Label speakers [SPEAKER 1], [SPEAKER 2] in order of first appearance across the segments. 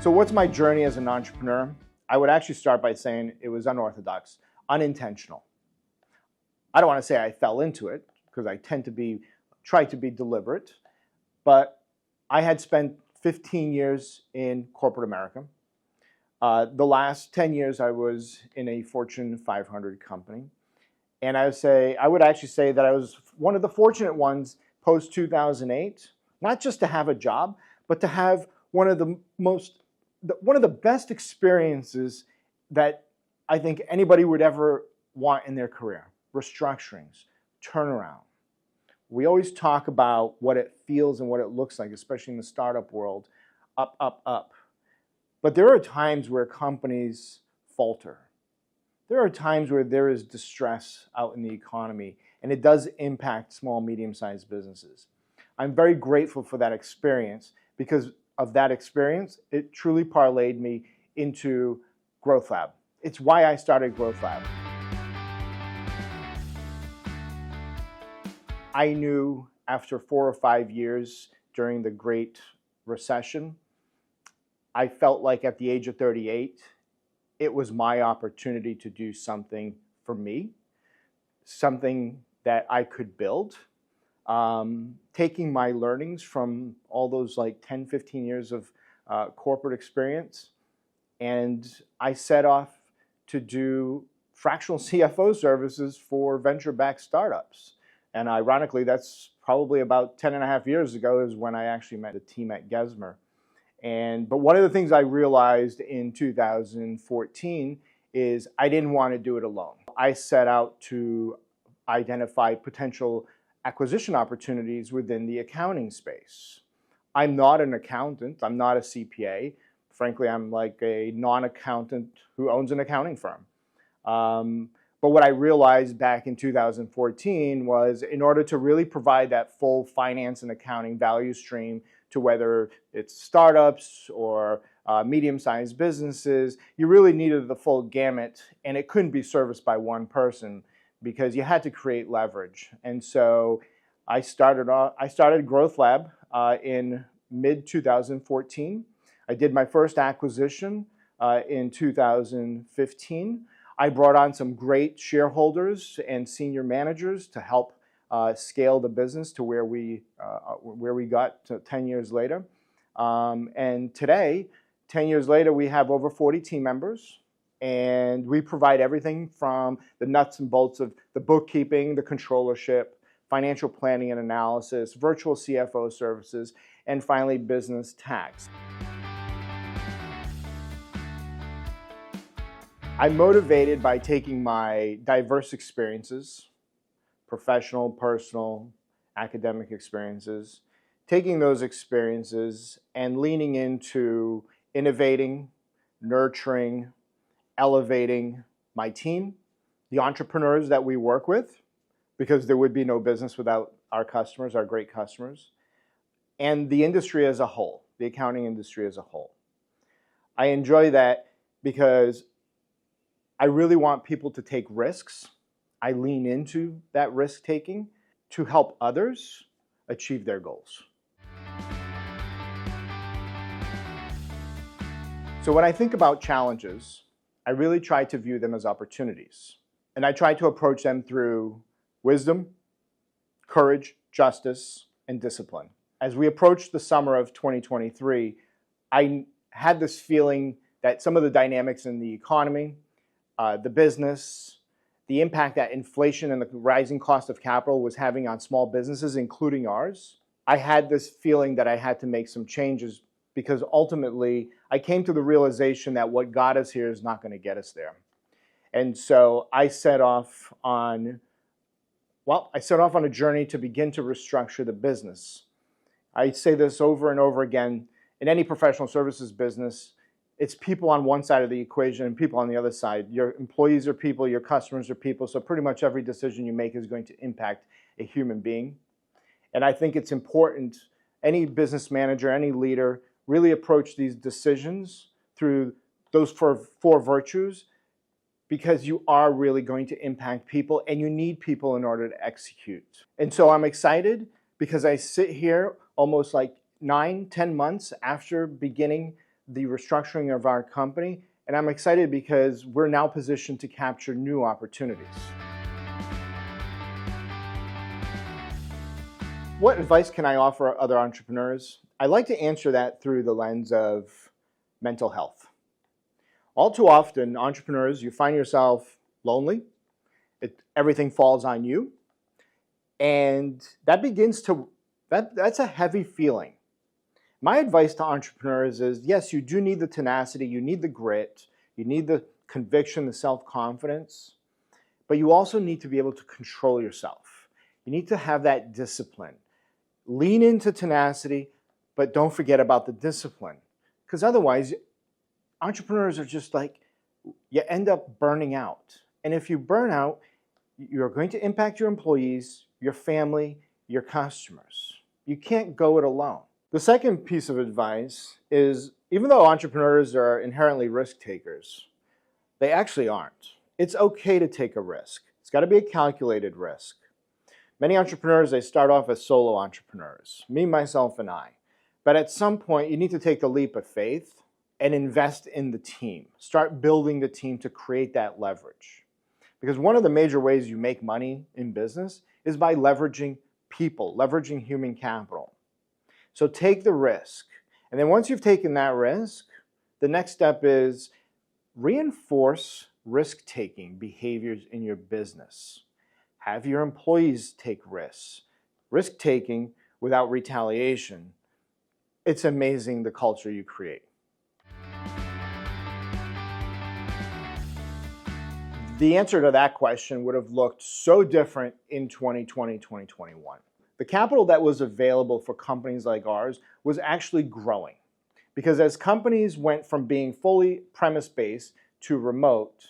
[SPEAKER 1] So what's my journey as an entrepreneur? I would actually start by saying it was unorthodox, unintentional. I don't want to say I fell into it because I try to be deliberate, but I had spent 15 years in corporate America. The last 10 years I was in a Fortune 500 company. And I would actually say that I was one of the fortunate ones post 2008, not just to have a job, but to have one of the best experiences that I think anybody would ever want in their career. Restructurings, turnaround. We always talk about what it feels and what it looks like, especially in the startup world, up, up, up. But there are times where companies falter. There are times where there is distress out in the economy, and it does impact small, medium-sized businesses. I'm very grateful for that experience. Because of that experience, it truly parlayed me into GrowthLab. It's why I started GrowthLab. I knew after 4 or 5 years during the Great Recession, I felt like at the age of 38, it was my opportunity to do something for me, something that I could build. Taking my learnings from all those like 10, 15 years of corporate experience, and I set off to do fractional CFO services for venture-backed startups. And ironically, that's probably about 10.5 years ago is when I actually met the team at Gesmer. But one of the things I realized in 2014 is I didn't want to do it alone. I set out to identify potential acquisition opportunities within the accounting space. I'm not an accountant. I'm not a CPA. Frankly, I'm like a non-accountant who owns an accounting firm. But what I realized back in 2014 was in order to really provide that full finance and accounting value stream to whether it's startups or medium-sized businesses, you really needed the full gamut, and it couldn't be serviced by one person because you had to create leverage. And so I started GrowthLab in mid-2014. I did my first acquisition in 2015. I brought on some great shareholders and senior managers to help scale the business to where we got to 10 years later. And today, 10 years later, we have over 40 team members, and we provide everything from the nuts and bolts of the bookkeeping, the controllership, financial planning and analysis, virtual CFO services, and finally, business tax. I'm motivated by taking my diverse experiences, professional, personal, academic experiences, taking those experiences and leaning into innovating, nurturing, elevating my team, the entrepreneurs that we work with, because there would be no business without our customers, our great customers, and the industry as a whole, the accounting industry as a whole. I enjoy that because I really want people to take risks. I lean into that risk-taking to help others achieve their goals. So when I think about challenges, I really try to view them as opportunities. And I try to approach them through wisdom, courage, justice, and discipline. As we approach the summer of 2023, I had this feeling that some of the dynamics in the economy, the business, the impact that inflation and the rising cost of capital was having on small businesses, including ours, I had this feeling that I had to make some changes because ultimately I came to the realization that what got us here is not going to get us there. And so I set off on a journey to begin to restructure the business. I say this over and over again. In any professional services business, it's people on one side of the equation and people on the other side. Your employees are people, your customers are people, so pretty much every decision you make is going to impact a human being. And I think it's important, any business manager, any leader, really approach these decisions through those four virtues, because you are really going to impact people and you need people in order to execute. And so I'm excited because I sit here almost like 9-10 months after beginning the restructuring of our company, and I'm excited because we're now positioned to capture new opportunities. What advice can I offer other entrepreneurs? I like to answer that through the lens of mental health. All too often, entrepreneurs, you find yourself lonely, everything falls on you, and that's a heavy feeling. My advice to entrepreneurs is, yes, you do need the tenacity, you need the grit, you need the conviction, the self-confidence, but you also need to be able to control yourself. You need to have that discipline. Lean into tenacity, but don't forget about the discipline. Because otherwise, entrepreneurs are just like, you end up burning out. And if you burn out, you're going to impact your employees, your family, your customers. You can't go it alone. The second piece of advice is, even though entrepreneurs are inherently risk takers, they actually aren't. It's okay to take a risk. It's got to be a calculated risk. Many entrepreneurs, they start off as solo entrepreneurs, me, myself, and I. But at some point, you need to take the leap of faith and invest in the team. Start building the team to create that leverage. Because one of the major ways you make money in business is by leveraging people, leveraging human capital. So take the risk. And then once you've taken that risk, the next step is reinforce risk-taking behaviors in your business. Have your employees take risks. Risk-taking without retaliation. It's amazing the culture you create. The answer to that question would have looked so different in 2020, 2021. The capital that was available for companies like ours was actually growing. Because as companies went from being fully premise-based to remote,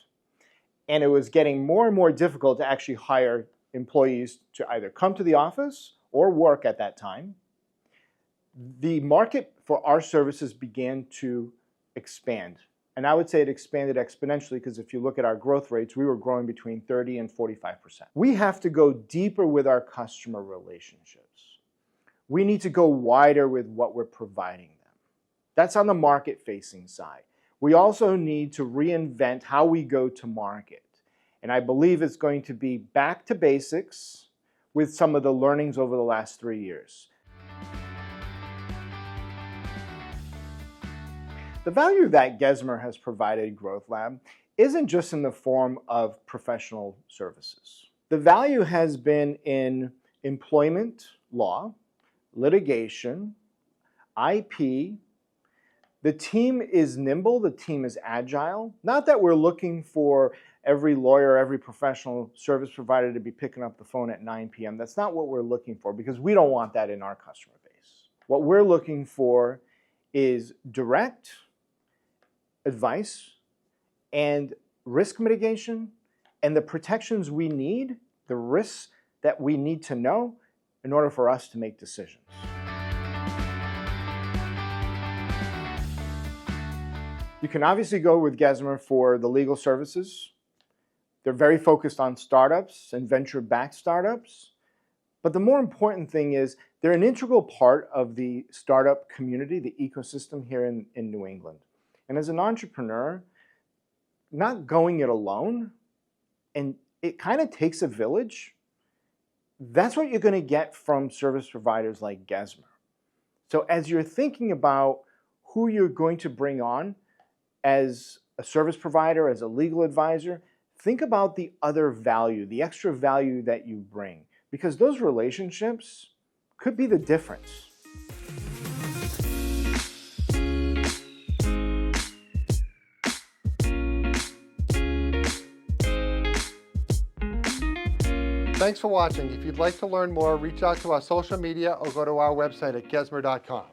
[SPEAKER 1] and it was getting more and more difficult to actually hire employees to either come to the office or work at that time, the market for our services began to expand. And I would say it expanded exponentially because if you look at our growth rates, we were growing between 30 and 45%. We have to go deeper with our customer relationships. We need to go wider with what we're providing them. That's on the market-facing side. We also need to reinvent how we go to market. And I believe it's going to be back to basics with some of the learnings over the last 3 years. The value that Gesmer has provided GrowthLab isn't just in the form of professional services. The value has been in employment law, litigation, IP. The team is nimble, the team is agile. Not that we're looking for every lawyer, every professional service provider to be picking up the phone at 9 p.m. That's not what we're looking for because we don't want that in our customer base. What we're looking for is direct advice and risk mitigation and the protections we need, the risks that we need to know in order for us to make decisions. You can obviously go with Gesmer for the legal services. They're very focused on startups and venture-backed startups. But the more important thing is they're an integral part of the startup community, the ecosystem here in New England. And as an entrepreneur, not going it alone, and it kind of takes a village, that's what you're going to get from service providers like Gesmer. So as you're thinking about who you're going to bring on as a service provider, as a legal advisor, think about the other value, the extra value that you bring, because those relationships could be the difference.
[SPEAKER 2] Thanks for watching. If you'd like to learn more, reach out to our social media or go to our website at gesmer.com.